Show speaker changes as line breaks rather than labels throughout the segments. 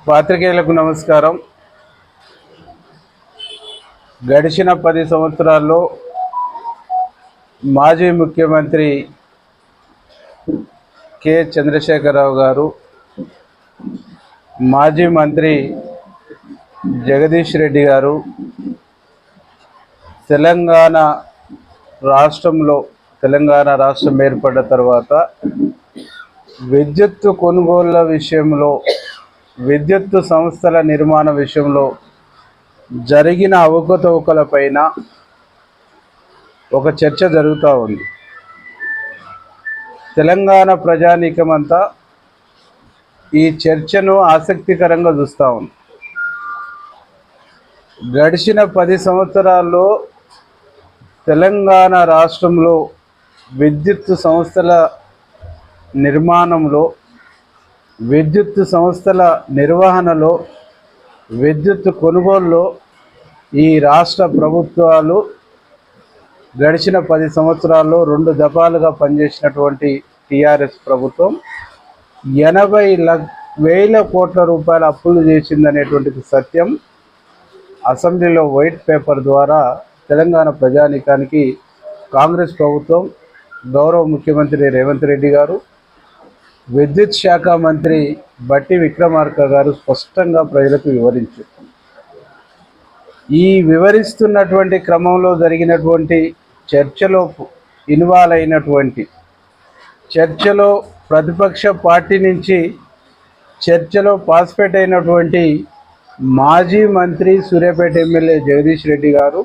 పాత్రికేయులకు నమస్కారం. గడిచిన 10 సంవత్సరాల్లో మాజీ ముఖ్యమంత్రి కె చంద్రశేఖరరావు గారు, మాజీ మంత్రి జగదీష్ రెడ్డి గారు తెలంగాణ రాష్ట్రం ఏర్పడ్డ తర్వాత విద్యుత్ కొనుగోళ్ల విషయంలో, విద్యుత్ సంస్థల నిర్మాణ విషయంలో జరిగిన అవకతవకలపైన ఒక చర్చ జరుగుతూ ఉంది. తెలంగాణ ప్రజానీకమంతా ఈ చర్చను ఆసక్తికరంగా చూస్తూ ఉంది. గడిచిన 10 సంవత్సరాల్లో తెలంగాణ రాష్ట్రంలో విద్యుత్ సంస్థల నిర్మాణంలో, విద్యుత్ సంస్థల నిర్వహణలో, విద్యుత్ కొనుగోలులో ఈ రాష్ట్ర ప్రభుత్వాలు గడిచిన 10 సంవత్సరాల్లో 2 దఫాలుగా పనిచేసినటువంటి టీఆర్ఎస్ ప్రభుత్వం 80,000 కోట్ల రూపాయల అప్పులు చేసిందనేటువంటిది సత్యం అసెంబ్లీలో వైట్ పేపర్ ద్వారా తెలంగాణ ప్రజానీకానికి కాంగ్రెస్ ప్రభుత్వం, గౌరవ ముఖ్యమంత్రి రేవంత్ రెడ్డి గారు, విద్యుత్ శాఖ మంత్రి బట్టి విక్రమార్క గారు స్పష్టంగా ప్రజలకు వివరించారు. ఈ వివరిస్తున్నటువంటి క్రమంలో జరిగినటువంటి చర్చలో ఇన్వాల్వ్ అయినటువంటి, చర్చలో ప్రతిపక్ష పార్టీ నుంచి చర్చలో పార్టిసిపేట్ అయినటువంటి మాజీ మంత్రి సూర్యాపేట ఎమ్మెల్యే జగదీష్ రెడ్డి గారు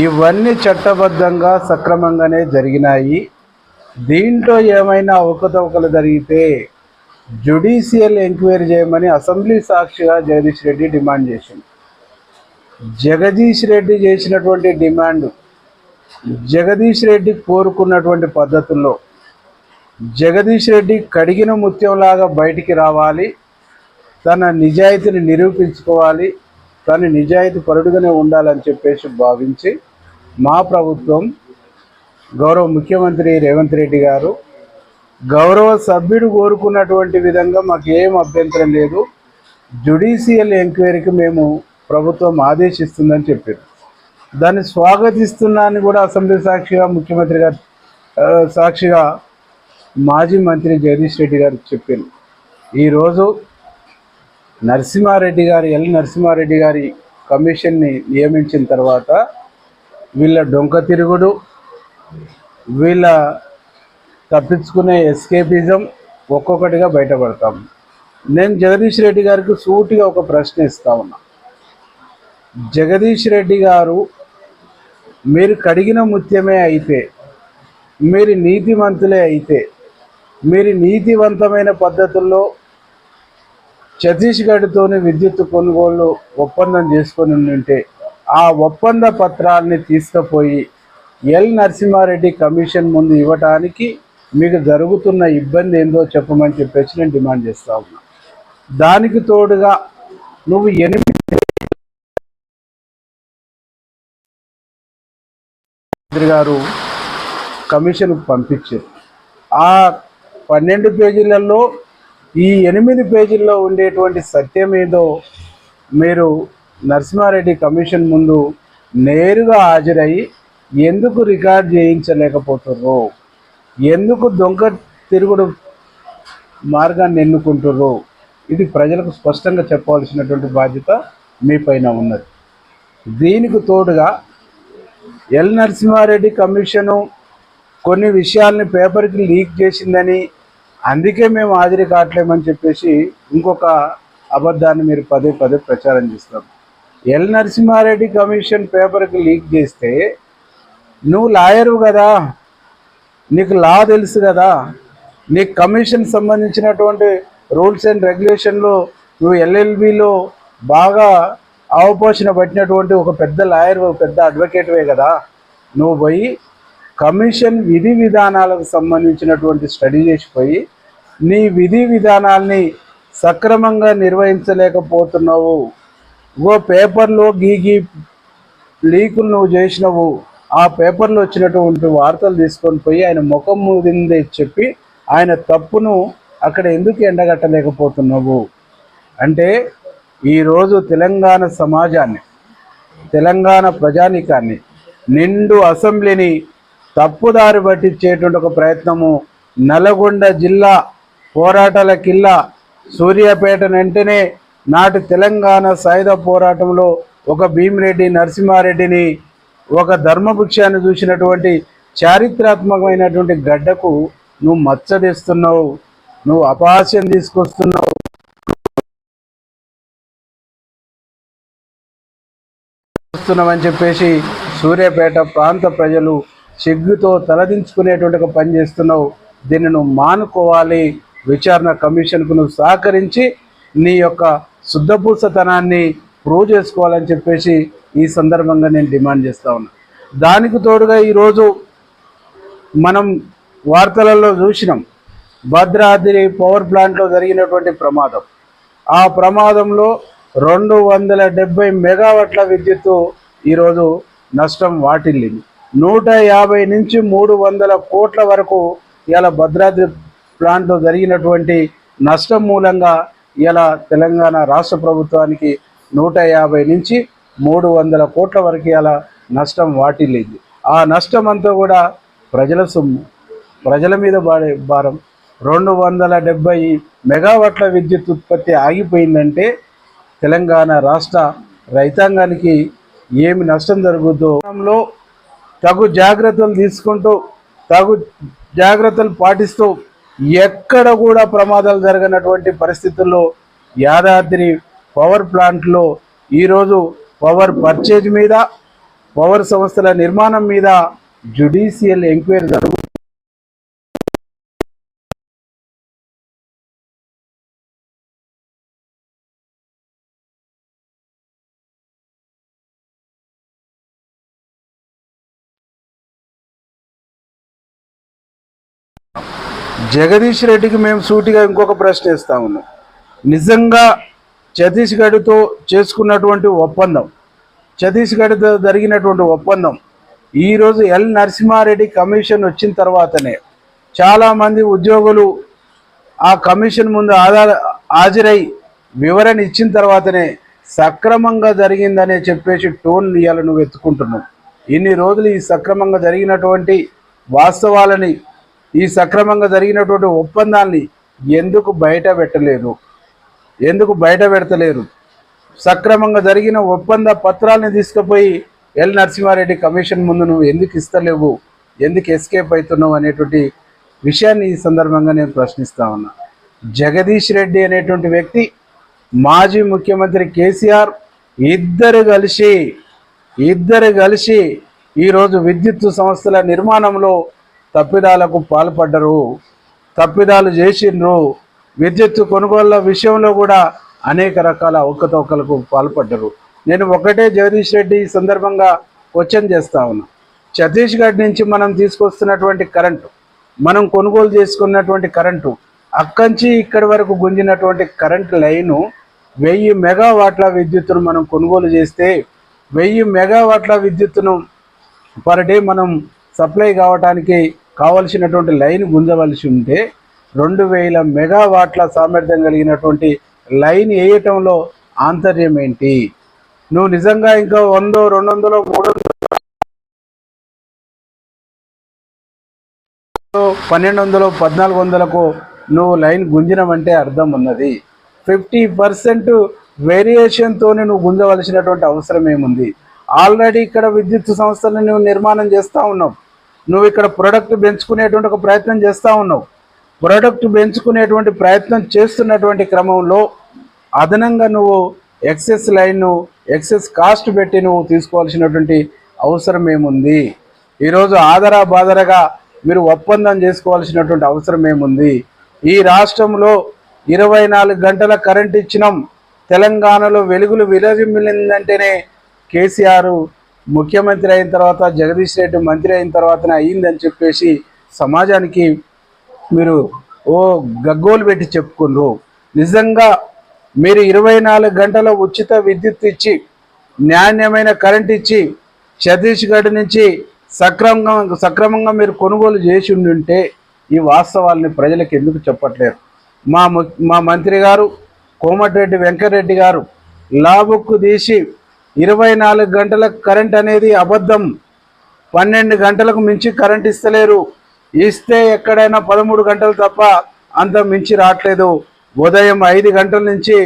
ఇవన్నీ చట్టబద్ధంగా సక్రమంగానే జరిగినాయి. దీంట్లో ఏమైనా అవకతవకలు జరిగితే జ్యుడిషియల్ ఎంక్వైరీ చేయమని అసెంబ్లీ సాక్షిగా జగదీష్ రెడ్డి డిమాండ్ చేసింది. జగదీష్ రెడ్డి చేసినటువంటి డిమాండ్, జగదీష్ రెడ్డి కోరుకున్నటువంటి పద్ధతుల్లో జగదీష్ రెడ్డి కడిగిన ముత్యంలాగా బయటికి రావాలి, తన నిజాయితీని నిరూపించుకోవాలి, తను నిజాయితీ పరుడుగానే ఉండాలని చెప్పేసి భావించి మా ప్రభుత్వం, గౌరవ ముఖ్యమంత్రి రేవంత్ రెడ్డి గారు, గౌరవ సభ్యుడు కోరుకున్నటువంటి విధంగా మాకు ఏం అభ్యంతరం లేదు, జ్యుడిషియల్ ఎంక్వైరీకి మేము ప్రభుత్వం ఆదేశిస్తుందని చెప్పారు. దాన్ని స్వాగతిస్తున్నానని కూడా అసెంబ్లీ సాక్షిగా, ముఖ్యమంత్రి గారు సాక్షిగా మాజీ మంత్రి జగదీష్ రెడ్డి గారు చెప్పారు. ఈరోజు నరసింహారెడ్డి గారి కమిషన్ని నియమించిన తర్వాత వీళ్ళ డొంక తిరుగుడు, వీళ్ళ తప్పించుకునే ఎస్కేపిజం ఒక్కొక్కటిగా బయటపడతాం. నేను జగదీష్ రెడ్డి గారికి సూటిగా ఒక ప్రశ్న ఇస్తా ఉన్నా. జగదీష్ రెడ్డి గారు, మీరు కడిగిన ముత్యమే అయితే, మీరు నీతివంతులే అయితే, మీరు నీతివంతమైన పద్ధతుల్లో ఛత్తీస్గఢ్తోని విద్యుత్ కొనుగోలు ఒప్పందం చేసుకొని ఉంటే ఆ ఒప్పంద పత్రాలని తీసుకుపోయి నరసింహారెడ్డి కమిషన్ ముందు ఇవ్వటానికి మీకు జరుగుతున్న ఇబ్బంది ఏందో చెప్పమని చెప్పేసి నేను డిమాండ్ చేస్తా ఉన్నా. దానికి తోడుగా నువ్వు 8 గారు కమిషన్ పంపించారు. ఆ 12 పేజీలలో ఈ 8 పేజీల్లో ఉండేటువంటి సత్యం ఏదో మీరు నరసింహారెడ్డి కమిషన్ ముందు నేరుగా హాజరయ్యి ఎందుకు రికార్డ్ చేయించలేకపోతుర్రో, ఎందుకు దొంగ తిరుగుడు మార్గాన్ని ఎన్నుకుంటుర్రో, ఇది ప్రజలకు స్పష్టంగా చెప్పవలసినటువంటి బాధ్యత మీ పైన ఉన్నది. దీనికి తోడుగా నరసింహారెడ్డి కమిషను కొన్ని విషయాల్ని పేపర్కి లీక్ చేసిందని, అందుకే మేము హాజరు కావట్లేమని చెప్పేసి ఇంకొక అబద్ధాన్ని మీరు పదే ప్రచారం చేస్తాం. నరసింహారెడ్డి కమిషన్ పేపర్కి లీక్ చేస్తే నువ్వు లాయరు కదా, నీకు లా తెలుసు కదా, నీకు కమిషన్ సంబంధించినటువంటి రూల్స్ అండ్ రెగ్యులేషన్లో నువ్వు ఎల్ఎల్బిలో బాగా అవపోషణ పట్టినటువంటి ఒక పెద్ద లాయర్, ఒక పెద్ద అడ్వకేట్వే కదా, నువ్వు పోయి కమిషన్ విధి విధానాలకు సంబంధించినటువంటి స్టడీ చేసిపోయి నీ విధి విధానాల్ని సక్రమంగా నిర్వహించలేకపోతున్నావు. పేపర్లో గీ లీకులు నువ్వు చేసినవు. ఆ పేపర్లో వచ్చినటువంటి వార్తలు తీసుకొని పోయి ఆయన ముఖం ముందే చెప్పి ఆయన తప్పును అక్కడ ఎందుకు ఎండగట్టలేకపోతున్నావు అంటే, ఈరోజు తెలంగాణ సమాజాన్ని, తెలంగాణ ప్రజానీకాన్ని, నిండు అసెంబ్లీని తప్పుదారి పట్టించేటువంటి ఒక ప్రయత్నము నల్గొండ జిల్లా పోరాటాల కిల్లా సూర్యాపేట వెంటనే నాటి తెలంగాణ సాయుధ పోరాటంలో ఒక భీమిరెడ్డి నరసింహారెడ్డిని ఒక ధర్మభిక్షాన్ని చూసినటువంటి చారిత్రాత్మకమైనటువంటి గడ్డకు నువ్వు మచ్చడిస్తున్నావు, నువ్వు అపహాస్యం తీసుకొస్తున్నావు అని చెప్పేసి సూర్యాపేట ప్రాంత ప్రజలు సిగ్గుతో తలదించుకునేటువంటి ఒక పని చేస్తున్నావు. దీన్ని నువ్వు మానుకోవాలి. విచారణ కమిషన్కు నువ్వు సహకరించి నీ యొక్క శుద్ధపూసతనాన్ని ప్రూవ్ చేసుకోవాలని చెప్పేసి ఈ సందర్భంగా నేను డిమాండ్ చేస్తా ఉన్నా. దానికి తోడుగా ఈరోజు మనం వార్తలలో చూసినాం, భద్రాద్రి పవర్ ప్లాంట్లో జరిగినటువంటి ప్రమాదం. ఆ ప్రమాదంలో 270 మెగావాట్ల విద్యుత్తు ఈరోజు నష్టం వాటిల్లింది. 150 నుంచి 300 కోట్ల వరకు ఇలా భద్రాద్రి ప్లాంట్లో జరిగినటువంటి నష్టం మూలంగా ఇలా తెలంగాణ రాష్ట్ర ప్రభుత్వానికి 150 నుంచి 300 కోట్ల వరకు ఇలా నష్టం వాటిల్లింది. ఆ నష్టం అంతా కూడా ప్రజల సొమ్ము, ప్రజల మీద పడే భారం. 270 మెగావాట్ల విద్యుత్ ఉత్పత్తి ఆగిపోయిందంటే తెలంగాణ రాష్ట్ర రైతాంగానికి ఏమి నష్టం జరుగుతుందో తగు జాగ్రత్తలు తీసుకుంటూ, తగు జాగ్రత్తలు పాటిస్తూ ఎక్కడ కూడా ప్రమాదాలు జరగనటువంటి పరిస్థితుల్లో యాదాద్రి పవర్ ప్లాంట్లో ఈరోజు పవర్ పర్చేజ్ మీద, పవర్ సంస్థల నిర్మాణం మీద జ్యుడిషియల్ ఎంక్వైరీ జరుగుతుంది. జగదీష్ రెడ్డికి మేము సూటిగా ఇంకొక ప్రశ్న ఇస్తా ఉన్నాం. నిజంగా ఛత్తీస్గఢ్తో చేసుకున్నటువంటి ఒప్పందం, ఛత్తీస్గఢ్తో జరిగినటువంటి ఒప్పందం ఈరోజు ఎల్ నరసింహారెడ్డి కమిషన్ వచ్చిన తర్వాతనే చాలామంది ఉద్యోగులు ఆ కమిషన్ ముందు హాజరై వివరణ ఇచ్చిన తర్వాతనే సక్రమంగా జరిగిందనే చెప్పేసి టోన్ ఇవాళ నువ్వు ఎత్తుకుంటున్నావు. ఇన్ని రోజులు ఈ సక్రమంగా జరిగినటువంటి వాస్తవాలని, ఈ సక్రమంగా జరిగినటువంటి ఒప్పందాన్ని ఎందుకు బయట పెడతలేరు? సక్రమంగా జరిగిన ఒప్పంద పత్రాలని తీసుకుపోయి ఎల్ నరసింహారెడ్డి కమిషన్ ముందు నువ్వు ఎందుకు ఇస్తలేవు, ఎందుకు ఎస్కేప్ అవుతున్నావు అనేటువంటి విషయాన్ని ఈ సందర్భంగా నేను ప్రశ్నిస్తా ఉన్నా. జగదీష్ రెడ్డి అనేటువంటి వ్యక్తి, మాజీ ముఖ్యమంత్రి కేసీఆర్ ఇద్దరు కలిసి ఈరోజు విద్యుత్ సంస్థల నిర్మాణంలో తప్పిదాలకు పాల్పడ్డరు, తప్పిదాలు చేసిండ్రు. విద్యుత్ కొనుగోళ్ల విషయంలో కూడా అనేక రకాల అవకతవకలకు పాల్పడ్డరు. నేను ఒకటే జగదీష్ రెడ్డి ఈ సందర్భంగా క్వశ్చన్ చేస్తా ఉన్నా. ఛత్తీస్గఢ్ నుంచి మనం తీసుకొస్తున్నటువంటి కరెంటు, మనం కొనుగోలు చేసుకున్నటువంటి కరెంటు, అక్కంచి ఇక్కడి వరకు గుంజినటువంటి కరెంటు లైను 1000 మెగావాట్ల విద్యుత్తును మనం కొనుగోలు చేస్తే 1000 మెగావాట్ల విద్యుత్తును పర్ డే మనం సప్లై కావడానికి కావలసినటువంటి లైన్ గుంజవలసి ఉంటే 2000 మెగావాట్ల సామర్థ్యం కలిగినటువంటి లైన్ వేయటంలో ఆంతర్యం ఏంటి? నువ్వు నిజంగా ఇంకా 100, 200, 300, 1200, 1400కు నువ్వు లైన్ గుంజినమంటే అర్థం ఉన్నది. 50% వేరియేషన్తో నువ్వు గుంజవలసినటువంటి అవసరం ఏముంది? ఆల్రెడీ ఇక్కడ విద్యుత్ సంస్థలను నువ్వు నిర్మాణం చేస్తూ ఉన్నావు. నువ్వు ఇక్కడ ప్రొడక్ట్ పెంచుకునేటువంటి ఒక ప్రయత్నం చేస్తూ ఉన్నావు. ప్రొడక్ట్ పెంచుకునేటువంటి ప్రయత్నం చేస్తున్నటువంటి క్రమంలో అదనంగా నువ్వు ఎక్సెస్ లైన్ను, ఎక్సెస్ కాస్ట్ పెట్టి నువ్వు తీసుకోవాల్సినటువంటి అవసరం ఏముంది? ఈరోజు ఆదరా బాదరగా మీరు ఒప్పందం చేసుకోవాల్సినటువంటి అవసరం ఏముంది? ఈ రాష్ట్రంలో 24 గంటల కరెంట్ ఇచ్చినాం. తెలంగాణలో వెలుగులు విరజిమ్మిందంటేనే కేసీఆర్ ముఖ్యమంత్రి అయిన తర్వాత, జగదీష్ రెడ్డి మంత్రి అయిన తర్వాతనే అయ్యిందని చెప్పేసి సమాజానికి మీరు గగ్గోలు పెట్టి చెప్పుకుండ్రు. నిజంగా మీరు 24 గంటల ఉచిత విద్యుత్ ఇచ్చి నాణ్యమైన కరెంట్ ఇచ్చి ఛత్తీస్గఢ్ నుంచి సక్రమంగా మీరు కొనుగోలు చేసి ఉంటే ఈ వాస్తవాలని ప్రజలకు ఎందుకు చెప్పట్లేరు? మా మంత్రి గారు కోమటిరెడ్డి వెంకటరెడ్డి గారు లాబుక్కు తీసి 24 గంటల కరెంట్ అనేది అబద్ధం, 12 గంటలకు మించి కరెంట్ ఇస్తలేరు, ఇస్తే ఎక్కడైనా 13 గంటలు తప్ప అంత మించి రావట్లేదు. ఉదయం 5 గంటల నుంచి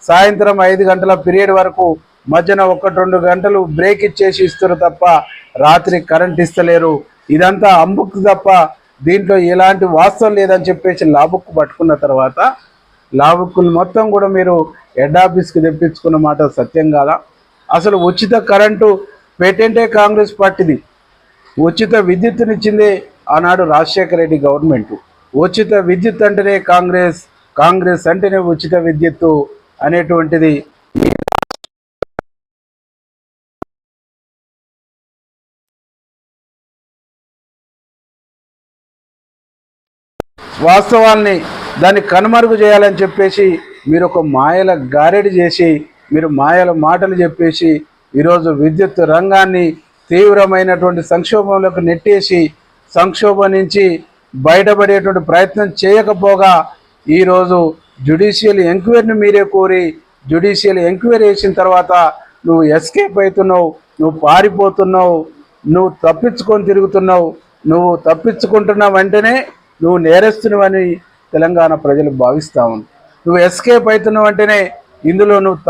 సాయంత్రం 5 గంటల పీరియడ్ వరకు మధ్యన 1-2 గంటలు బ్రేక్ ఇచ్చేసి ఇస్తారు తప్ప రాత్రి కరెంట్ ఇస్తలేరు. ఇదంతా అంబుక్ తప్ప దీంట్లో ఎలాంటి వాస్తవం లేదని చెప్పేసి లాబుక్కు పట్టుకున్న తర్వాత లాబుక్కులు మొత్తం కూడా మీరు హెడ్ ఆఫీస్కి తెప్పించుకున్న మాట సత్యం కాదా? అసలు ఉచిత కరెంటు పేటెంటే కాంగ్రెస్ పార్టీది. ఉచిత విద్యుత్తునిచ్చిందే ఆనాడు రాజశేఖర రెడ్డి గవర్నమెంట్. ఉచిత విద్యుత్ అంటేనే కాంగ్రెస్ అంటేనే ఉచిత విద్యుత్తు అనేటువంటిది వాస్తవాల్ని దాన్ని కనుమరుగు చేయాలని చెప్పేసి మీరు ఒక మాయల గారెడి చేసి మీరు మాయల మాటలు చెప్పేసి ఈరోజు విద్యుత్ రంగాన్ని తీవ్రమైనటువంటి సంక్షోభంలోకి నెట్టేసి సంక్షోభం నుంచి బయటపడేటువంటి ప్రయత్నం చేయకపోగా ఈరోజు జ్యుడిషియల్ ఎంక్వైరీని మీరే కోరి జ్యుడిషియల్ ఎంక్వైరీ చేసిన తర్వాత నువ్వు ఎస్కేప్ అవుతున్నావు, నువ్వు పారిపోతున్నావు, నువ్వు తప్పించుకొని తిరుగుతున్నావు. నువ్వు తప్పించుకుంటున్న వెంటనే నువ్వు నేరస్తునివని తెలంగాణ ప్రజలు భావిస్తా ఉన్నారు. నువ్వు ఎస్కేప్ అవుతున్నావు అంటేనే ఇందులో నువ్వు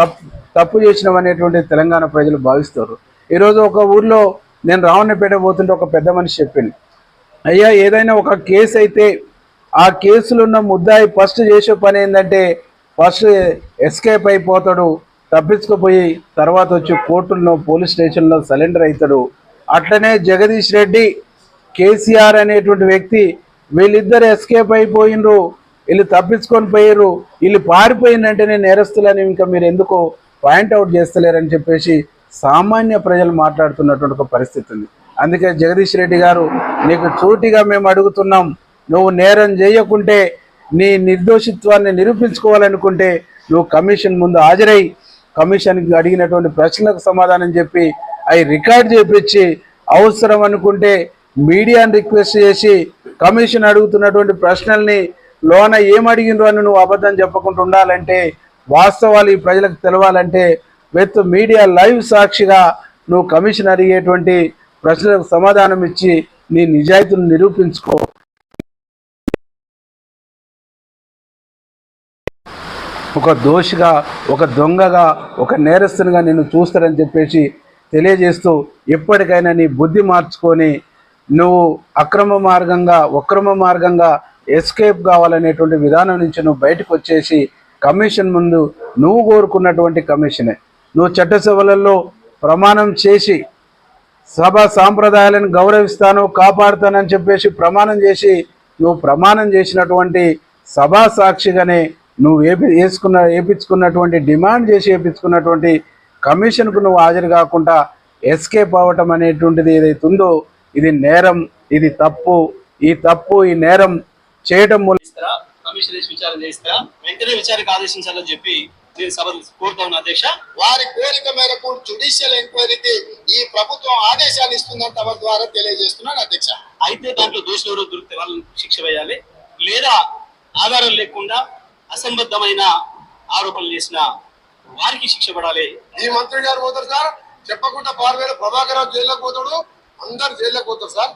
తప్పు చేసినావు అనేటువంటి తెలంగాణ ప్రజలు భావిస్తారు. ఈరోజు ఒక ఊర్లో నేను రావణపేట పోతుంటే ఒక పెద్ద మనిషి చెప్పింది, అయ్యా ఏదైనా ఒక కేసు అయితే ఆ కేసులో ఉన్న ముద్దాయి ఫస్ట్ చేసే పని ఏంటంటే ఫస్ట్ ఎస్కేప్ అయిపోతాడు, తప్పించుకుపోయి తర్వాత వచ్చి కోర్టుల్లో పోలీస్ స్టేషన్లో సరెండర్ అవుతాడు. అట్లనే జగదీష్ రెడ్డి, కేసీఆర్ అనేటువంటి వ్యక్తి వీళ్ళిద్దరు ఎస్కేప్ అయిపోయినరు, వీళ్ళు తప్పించుకొని పోయారు, వీళ్ళు పారిపోయిందంటేనే నేరస్తులని ఇంకా మీరు ఎందుకు పాయింట్అవుట్ చేస్తలేరని చెప్పేసి సామాన్య ప్రజలు మాట్లాడుతున్నటువంటి ఒక పరిస్థితి ఉంది. అందుకే జగదీష్ రెడ్డి గారు నీకు సూటిగా మేము అడుగుతున్నాం, నువ్వు నేరం చేయకుంటే నీ నిర్దోషిత్వాన్ని నిరూపించుకోవాలనుకుంటే నువ్వు కమిషన్ ముందు హాజరై కమిషన్కి అడిగినటువంటి ప్రశ్నలకు సమాధానం చెప్పి అవి రికార్డ్ చేపించి అవసరం అనుకుంటే మీడియాని రిక్వెస్ట్ చేసి కమిషన్ అడుగుతున్నటువంటి ప్రశ్నల్ని లోన ఏమడిగినరు అని నువ్వు అబద్ధం చెప్పకుండా ఉండాలంటే, వాస్తవాలు ఈ ప్రజలకు తెలవాలంటే విత్ మీడియా లైవ్ సాక్షిగా నువ్వు కమిషన్ అడిగేటువంటి ప్రశ్నలకు సమాధానం ఇచ్చి నీ నిజాయితీని నిరూపించుకో. ఒక దోషిగా, ఒక దొంగగా, ఒక నేరస్తునిగా నిన్ను చూస్తారని చెప్పేసి తెలియజేస్తూ ఎప్పటికైనా నీ బుద్ధి మార్చుకొని నువ్వు అక్రమ మార్గంగా ఎస్కేప్ కావాలనేటువంటి విధానం నుంచి నువ్వు బయటకు వచ్చేసి కమిషన్ ముందు నువ్వు కోరుకున్నటువంటి కమిషనే నువ్వు చట్టసభలలో ప్రమాణం చేసి సభ సాంప్రదాయాలను గౌరవిస్తాను, కాపాడుతానని చెప్పేసి నువ్వు ప్రమాణం చేసినటువంటి సభా సాక్షిగానే నువ్వు వేయించుకున్నటువంటి డిమాండ్ చేసి వేయించుకున్నటువంటి కమిషన్కు నువ్వు హాజరు కాకుండా ఎస్కేప్ అవ్వటం అనేటువంటిది ఏదైతే ఉందో ఇది నేరం, ఇది తప్పు. ఈ నేరం చేయటం
విచారణ చేస్తారా, వెంటనే విచారణకు ఆదేశించాలని చెప్పి నేను సభ కోరుతా ఉన్నా అధ్యక్ష.
వారి కోరిక మేరకు జ్యుడిషియల్ ఎంక్వైరీకి ఈ ప్రభుత్వం ఆదేశాలు ఇస్తుందని తమ ద్వారా తెలియజేస్తున్నాను అధ్యక్ష.
అయితే దాంట్లో దోషులు ఎవరో దొరికితే వాళ్ళని శిక్ష వేయాలి, లేదా ఆధారం లేకుండా అసంబద్ధమైన ఆరోపణలు చేసిన వారికి శిక్ష పడాలి.
ఈ మంత్రి గారు పోతారు సార్, చెప్పకుండా 6,000 ప్రభాకర్ రావు జైల్లోకి పోతాడు, అందరు జైల్లోకి పోతారు సార్.